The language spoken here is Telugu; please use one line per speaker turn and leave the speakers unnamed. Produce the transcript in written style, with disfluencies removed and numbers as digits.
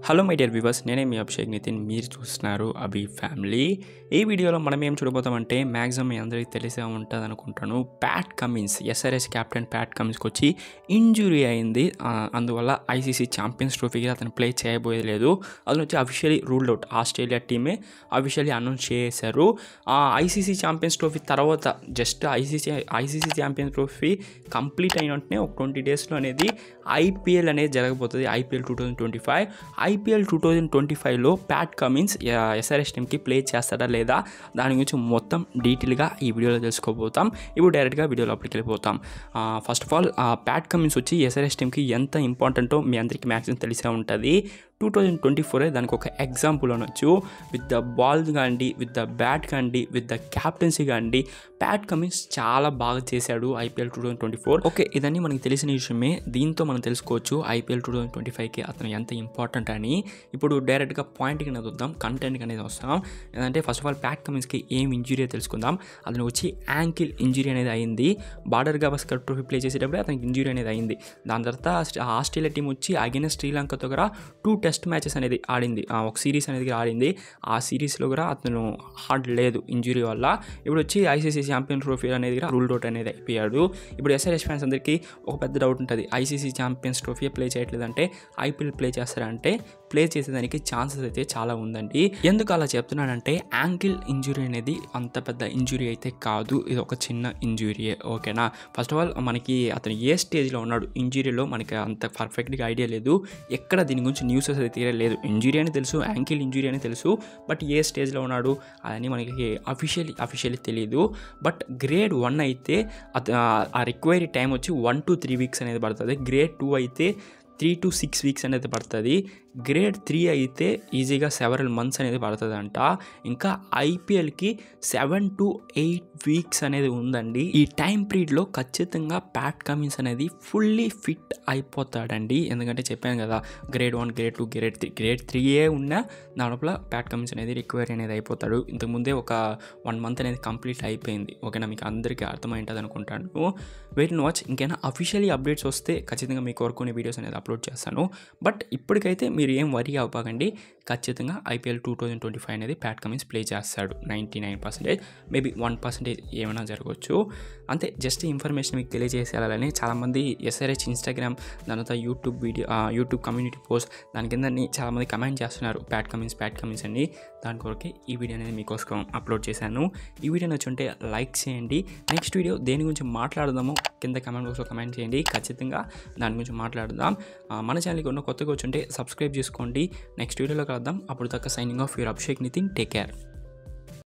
హలో మై డియర్ వ్యూవర్స్, నేనే మీ అభిషేక్ నితిన్. మీరు చూస్తున్నారు అభి ఫ్యామిలీ. ఈ వీడియోలో మనం ఏం చూడబోతామంటే మ్యాక్సిమం మీ అందరికీ తెలిసే ఉంటుంది అనుకుంటాను. Pat Cummins, SRS captain Pat కమిన్స్కి వచ్చి ఇంజురీ అయింది. అందువల్ల ఐసీసీ ఛాంపియన్స్ ట్రోఫీకి అతను ప్లే చేయబోయేది లేదు. అతను వచ్చి అఫీషియల్లీ రూల్డ్ అవుట్. ఆస్ట్రేలియా టీమే అఫీషియల్లీ అనౌన్స్ చేశారు. ఐసీసీ ఛాంపియన్స్ ట్రోఫీ తర్వాత just ICC Champions Trophy complete అయిన వెంటనే ఒక 20 డేస్లో అనేది ఐపీఎల్ అనేది జరగబోతుంది. ఐపీఎల్ 2025. ఐపీఎల్ 2025లో ప్యాట్ కమిన్స్ ఎస్ఆర్ఎస్ టీమ్కి ప్లే చేస్తాడా లేదా దాని గురించి మొత్తం డీటెయిల్గా ఈ వీడియోలో తెలుసుకోబోతాం. ఇప్పుడు డైరెక్ట్గా వీడియో లోపలికి వెళ్ళిపోతాం. First of all Pat Cummins వచ్చి ఎస్ఆర్ఎస్ టీమ్కి ఎంత ఇంపార్టెంటో మీ అందరికీ మ్యాక్సిమం తెలిసే ఉంటుంది. 2024 దానికి ఒక ఎగ్జాంపుల్ అనొచ్చు. విత్ ద బాల్ కానివ్వండి, విత్ ద బ్యాట్ కానివ్వండి, విత్ ద క్యాప్టెన్సీ కానివ్వండి, ప్యాట్ కమిన్స్ చాలా బాగా చేశాడు ఐపీఎల్ 2024. ఓకే, ఇదన్నీ మనకి తెలిసిన విషయమే. దీంతో మనం తెలుసుకోవచ్చు ఐపీఎల్ 2025కి అతను ఎంత ఇంపార్టెంట్ అని. ఇప్పుడు డైరెక్ట్గా పాయింట్కి అనేది వద్దాం, కంటెంట్కి అనేది వస్తాం. ఏంటంటే ఫస్ట్ ఆఫ్ ఆల్ ప్యాట్ కమిన్స్కి ఏం ఇంజురీ తెలుసుకుందాం. అతను వచ్చి యాంకిల్ ఇంజురీ అనేది అయింది. బార్డర్ గవాస్కర్ ట్రోఫీ ప్లే చేసేటప్పుడే అతనికి ఇంజురీ అనేది అయింది. దాని తర్వాత ఆస్ట్రేలియా టీం వచ్చి అగైనెస్ట్ శ్రీలంకతో కూడా 2 టెస్ట్ మ్యాచెస్ అనేది ఆడింది. ఒక సిరీస్ అనేది ఆడింది. ఆ సిరీస్లో కూడా అతను ఆడలేదు ఇంజురీ వల్ల. ఇప్పుడు వచ్చి ఐసీసీ ఛాంపియన్ ట్రోఫీ అనేది రూల్డ్ అవుట్ అనేది అయిపోయాడు. ఇప్పుడు ఎస్ఆర్ఎస్ ఫ్యాన్స్ అందరికీ ఒక పెద్ద డౌట్ ఉంటుంది. ఐసీసీ ఛాంపియన్స్ ట్రోఫీ ప్లే చేయట్లేదంటే ఐపీఎల్ ప్లే చేస్తారంటే ప్లే చేసేదానికి ఛాన్సెస్ అయితే చాలా ఉందండి. ఎందుకు అలా చెప్తున్నానంటే యాంకిల్ ఇంజురీ అనేది అంత పెద్ద ఇంజురీ అయితే కాదు. ఇది ఒక చిన్న ఇంజురీయే. ఓకేనా. ఫస్ట్ ఆఫ్ ఆల్ మనకి అతను ఏ స్టేజ్లో ఉన్నాడు ఇంజురీలో మనకి అంత పర్ఫెక్ట్గా ఐడియా లేదు. ఎక్కడ దీని గురించి న్యూస్ అయితే తీరలేదు. ఇంజురీ అని తెలుసు, యాంకిల్ ఇంజురీ అని తెలుసు, బట్ ఏ స్టేజ్లో ఉన్నాడు అని మనకి అఫీషియల్లీ తెలియదు. బట్ గ్రేడ్ 1 అయితే ఆ రిక్వైరీ టైం వచ్చి 1 to 3 weeks అనేది పడుతుంది. గ్రేడ్ 2 అయితే 3 to 6 weeks అనేది పడుతుంది. గ్రేడ్ 3 అయితే ఈజీగా సెవరల్ మంత్స్ అనేది పడుతుంది అంట. ఇంకా ఐపీఎల్కి 7 to 8 weeks అనేది ఉందండి. ఈ టైం పీరియడ్లో ఖచ్చితంగా ప్యాట్ కమిన్స్ అనేది ఫుల్లీ ఫిట్ అయిపోతాడండి. ఎందుకంటే చెప్పాను కదా, గ్రేడ్ 1, గ్రేడ్ 2, గ్రేడ్ 3, గ్రేడ్ 3 ఉన్నా దాని లోపల ప్యాట్ కమిన్స్ అనేది రిక్వైరీ అనేది అయిపోతాడు. ఇంతకుముందే ఒక 1 month అనేది కంప్లీట్ అయిపోయింది. ఓకేనా, మీకు అందరికీ అర్థమైంటుంది అనుకుంటాను. Wait and watch. ఇంకైనా అఫీషియల్లీ అప్డేట్స్ వస్తే ఖచ్చితంగా మీకు కోరుకునే వీడియోస్ అనేది అప్లోడ్ చేస్తాను. బట్ ఇప్పటికైతే మీరు ఏం వరీ అవ్వకండి. ఖచ్చితంగా ఐపీఎల్ 2025 అనేది ప్యాట్ కమిన్స్ ప్లే చేస్తాడు. 99%, మేబీ 1% ఏమైనా జరగవచ్చు. అంతే, జస్ట్ ఇన్ఫర్మేషన్ మీకు తెలియజేసేయాలని చాలామంది ఎస్ఆర్హెచ్ ఇన్స్టాగ్రామ్, దాని తర్వాత యూట్యూబ్ కమ్యూనిటీ పోస్ట్ దాని కింద చాలామంది కమెంట్ చేస్తున్నారు ప్యాట్ కమిన్స్ అని. దాని కొరకే ఈ వీడియో అనేది మీకోసం అప్లోడ్ చేశాను. ఈ వీడియో నచ్చుంటే లైక్ చేయండి. నెక్స్ట్ వీడియో దేని గురించి మాట్లాడదామో కింద కమెంట్ బాక్స్లో కమెంట్ చేయండి. ఖచ్చితంగా దాని గురించి మాట్లాడదాం. మన ఛానల్కి ఉన్న కొత్తగా వచ్చుంటే సబ్స్క్రైబ్ చేసుకోండి. నెక్స్ట్ వీడియోలో కలుద్దాం. అప్పుడు దాకా signing off your Abhishek Nitin. Take care.